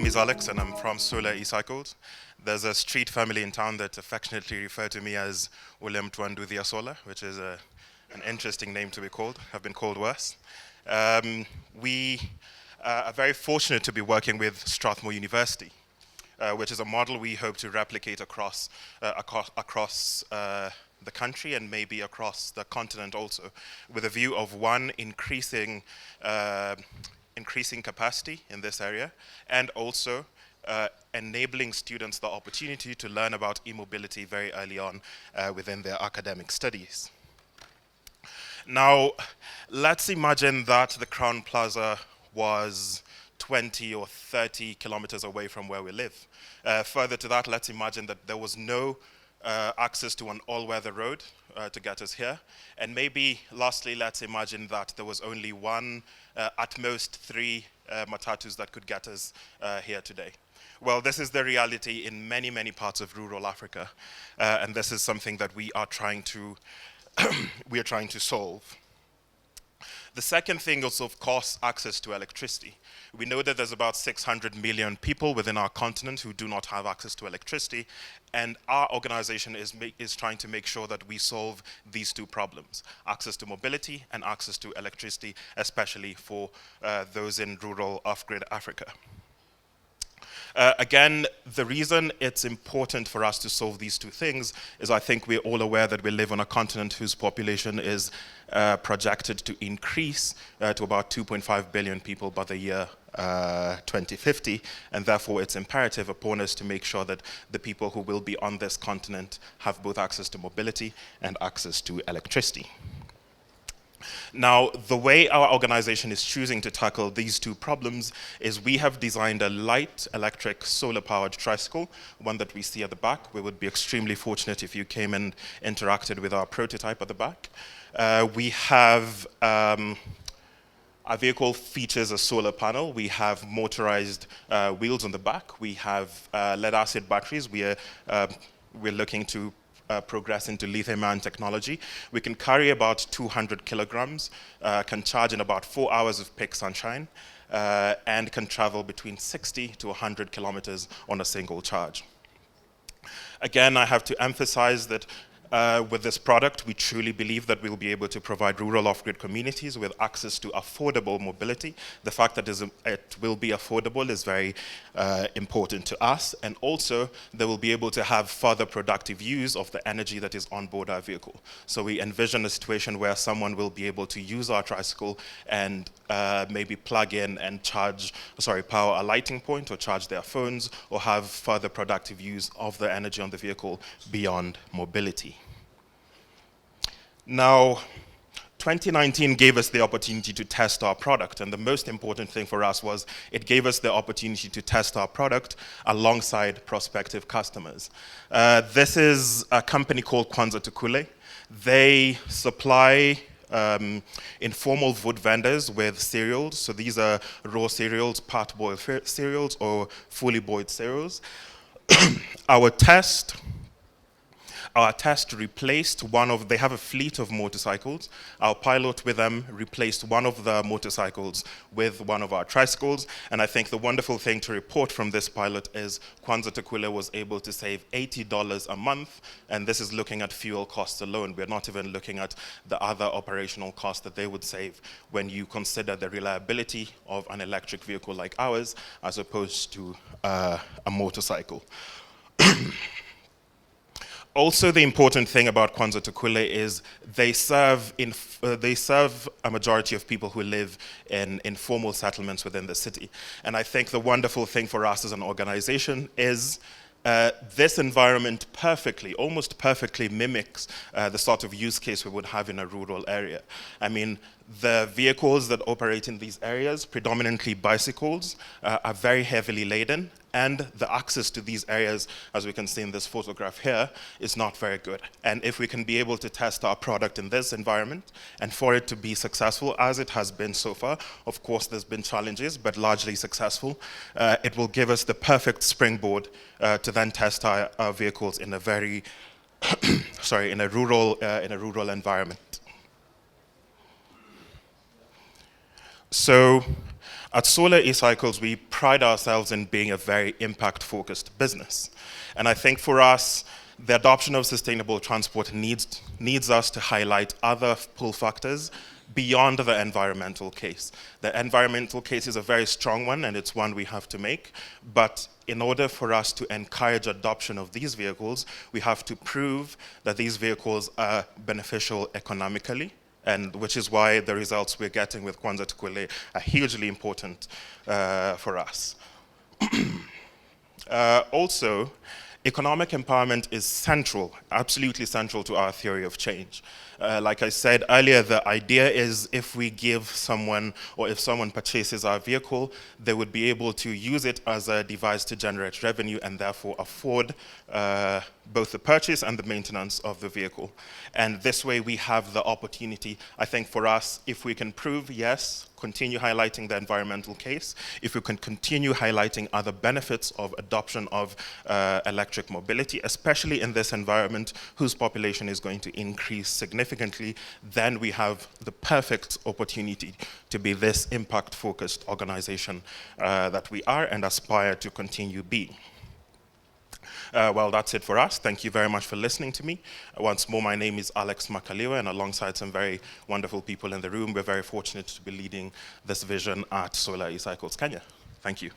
is Alex, and I'm from Solar E-Cycles. There's a street family in town that affectionately refer to me as Ulem Tuanduthia Sola, which is an interesting name to be called. I've been called worse. We are very fortunate to be working with Strathmore University, which is a model we hope to replicate across the country and maybe across the continent also, with a view of one, increasing capacity in this area, and also enabling students the opportunity to learn about e-mobility very early on within their academic studies. Now, let's imagine that the Crown Plaza was 20 or 30 kilometers away from where we live. Further to that, let's imagine that there was no access to an all-weather road to get us here. And maybe, lastly, let's imagine that there was only one, at most three matatus that could get us here today. Well, this is the reality in many, many parts of rural Africa. And this is something that we are trying to solve. The second thing is, of course, access to electricity. We know that there's about 600 million people within our continent who do not have access to electricity, and our organization is trying to make sure that we solve these two problems: access to mobility and access to electricity, especially for those in rural off-grid Africa. Again, the reason it's important for us to solve these two things is I think we're all aware that we live on a continent whose population is projected to increase to about 2.5 billion people by the year 2050, and therefore it's imperative upon us to make sure that the people who will be on this continent have both access to mobility and access to electricity. Now, the way our organization is choosing to tackle these two problems is we have designed a light electric solar-powered tricycle, one that we see at the back. We would be extremely fortunate if you came and interacted with our prototype at the back. We have our vehicle features a solar panel. We have motorized wheels on the back. We have lead-acid batteries. We're looking to progress into lithium-ion technology. We can carry about 200 kilograms, can charge in about 4 hours of peak sunshine, and can travel between 60 to 100 kilometers on a single charge. Again, I have to emphasize that with this product, we truly believe that we'll be able to provide rural off-grid communities with access to affordable mobility. The fact that it will be affordable is very important to us, and also they will be able to have further productive use of the energy that is on board our vehicle. So we envision a situation where someone will be able to use our tricycle and maybe plug in and power a lighting point or charge their phones, or have further productive use of the energy on the vehicle beyond mobility. Now, 2019 gave us the opportunity to test our product, and the most important thing for us was it gave us the opportunity to test our product alongside prospective customers. This is a company called Kwanza Tukule. They supply informal food vendors with cereals. So these are raw cereals, part-boiled cereals, or fully boiled cereals. Our test replaced they have a fleet of motorcycles. Our pilot with them replaced one of the motorcycles with one of our tricycles. And I think the wonderful thing to report from this pilot is Kwanza Tukule was able to save $80 a month. And this is looking at fuel costs alone. We're not even looking at the other operational costs that they would save when you consider the reliability of an electric vehicle like ours as opposed to a motorcycle. Also, the important thing about Kwanza Tukule is they serve a majority of people who live in informal settlements within the city. And I think the wonderful thing for us as an organization is this environment almost perfectly mimics the sort of use case we would have in a rural area. I mean, the vehicles that operate in these areas, predominantly bicycles, are very heavily laden, and the access to these areas, as we can see in this photograph here, is not very good. And if we can be able to test our product in this environment, and for it to be successful as it has been so far, of course there's been challenges, but largely successful, it will give us the perfect springboard to then test our vehicles in a very, in a rural environment. So At Solar eCycles, we pride ourselves in being a very impact-focused business. And I think for us, the adoption of sustainable transport needs us to highlight other pull factors beyond the environmental case. The environmental case is a very strong one, and it's one we have to make. But in order for us to encourage adoption of these vehicles, we have to prove that these vehicles are beneficial economically, and which is why the results we're getting with Kwanza Tukwile are hugely important for us. Also, economic empowerment is central, absolutely central to our theory of change. Like I said earlier, the idea is if we give someone, or if someone purchases our vehicle, they would be able to use it as a device to generate revenue and therefore afford both the purchase and the maintenance of the vehicle. And this way we have the opportunity, I think for us, if we can prove, yes, continue highlighting the environmental case, if we can continue highlighting other benefits of adoption of electric mobility, especially in this environment whose population is going to increase significantly, then we have the perfect opportunity to be this impact-focused organization that we are and aspire to continue being. Well, that's it for us. Thank you very much for listening to me. Once more, my name is Alex Makaliwa, and alongside some very wonderful people in the room, we're very fortunate to be leading this vision at Solar eCycles Kenya. Thank you.